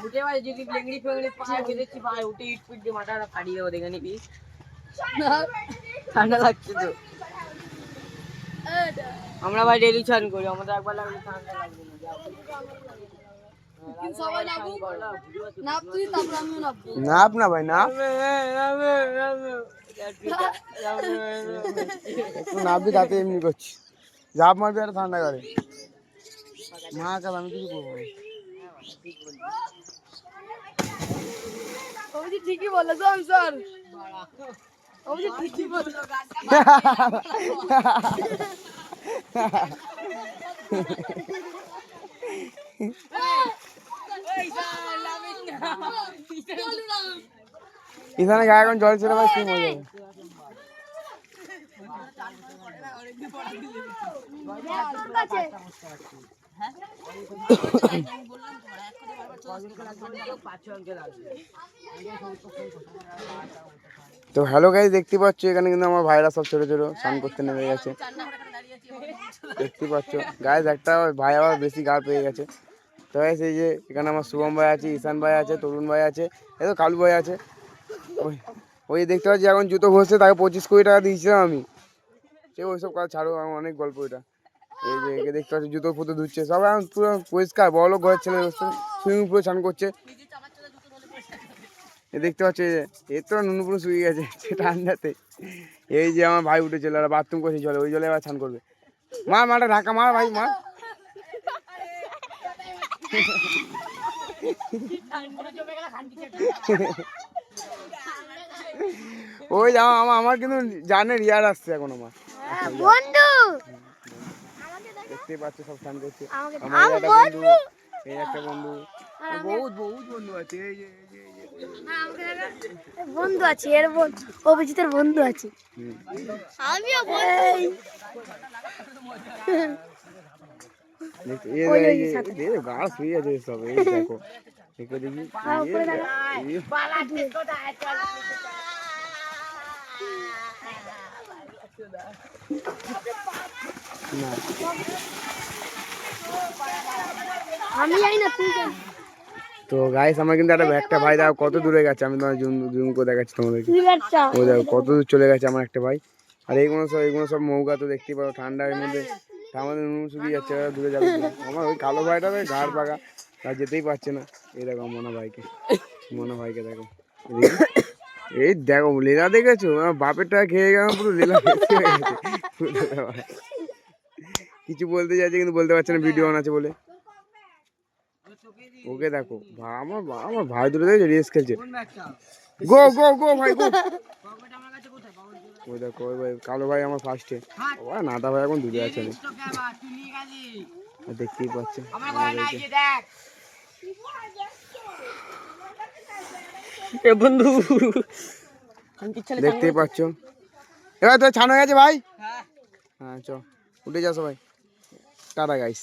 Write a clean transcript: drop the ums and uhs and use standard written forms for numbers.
উঠে ভাই যদি লেংড়ি ফেংড়ি পায়ে বেঁধেছি ভাই উঠে ইট পিট দিয়ে মাথাটা ফাটিয়ে দেবো দেখে নিবি। ঠান্ডা লাগছে তো। আমরা ভাই ডেলি চান করি, আমাদের একবার লাগলে ঠান্ডা লাগবে না। নাপ না ভাই, নাপ একটু নাপবি, তাতে এমনি করছি। ঝাপ মারবি আর ঠান্ডা করে মা কাল, আমি কিছু করবো না। ঠিকই বললো স্যার, ঠিকই বললো। এখানে গায়ে এখন জল ছেড়ে ভাই শুরু হয়ে যাবে। তো হ্যালো গাইস, দেখতে পাচ্ছ এখানে কিন্তু আমার ভাইরা সব ছোট ছোট স্নান করতে নেমে গেছে। দেখতে পাচ্ছ গাইস, একটা ভাই আবার বেশি গা পেয়ে গেছে। তো গাইস এই যে এখানে আমার শুভম ভাই আছে, ঈশান ভাই আছে, তরুণ ভাই আছে, এই তো কালু ভাই আছে। ওই দেখতে পাচ্ছি এখন জুতো ঘষছে, তাকে 25 কোটি টাকা দিয়েছিলাম আমি। সে ওইসব কাজ ছাড়ো, আমার অনেক গল্প এটা। এই যে একে দেখতে পাচ্ছি জুতো ফুটো ধুচ্ছে, সব এখন পুরো পরিষ্কার, বড় ঘরের ছেলে সুইমিং পুলে স্নান করছে। এ দেখতে পাচ্ছি এর তো নুনু পুরো শুয়ে গেছে ঠান্ডাতে। এই যে আমার ভাই উঠে চলে, বাথরুম করছে জলে, ওই জলে এবার স্নান করবে। মার মাটা ঢাকা মার ভাই, মার। ওই আমার কিন্তু জানে রিয়ার আসছে এখন আমার বন্ধু, দেখতে পাচ্ছ সব স্নান করছে। আমার একটা বন্ধু, এই একটা বন্ধু, বহুত বহুত বন্ধু আছে। এই যে বন্ধু আছে, এর অভিজিতের বন্ধু আছে, আমিও গা শুয়ে আছে সব। এই দেখো দেখো দেখি না, আমি যাই না, তুই যা। তো গাইস আমার কিন্তু একটা ভাই দেখো কত দূরে গেছে, আমি তোমার জুম করে দেখাচ্ছি তোমাদেরকে। ও দেখো কত দূর চলে গেছে আমার একটা ভাই। আর এইগুলো সব মৌগা, তো দেখতে পাবো ঠান্ডার মধ্যে আমাদের নুন শুকিয়ে যাচ্ছে, দূরে যাবে। আমার ওই কালো ভাইটা ঘাড় পাকা, আর যেতেই পারছে না। এই দেখো মনা ভাইকে দেখো, এই দেখো লীলা দেখেছো, আমার বাপের টাকা খেয়ে গেল পুরো লীলা কিছু বলতে চাইছে কিন্তু বলতে পারছে না, ভিডিও অন আছে বলে। ওকে দেখো আমার ভাই দূরে দেখেছো রেস খেলছে, গো গো গো ভাই গো। ওই দেখো ওই ভাই কালো ভাই আমার ফার্স্টে, নাদা ভাই এখন দূরে আছে, দেখতেই পাচ্ছে। বন্ধু দেখতেই পাচ্ছ, এবার তো ছানো গেছে ভাই। হ্যাঁ চ উঠে যাও সবাই, টাটা গাইস।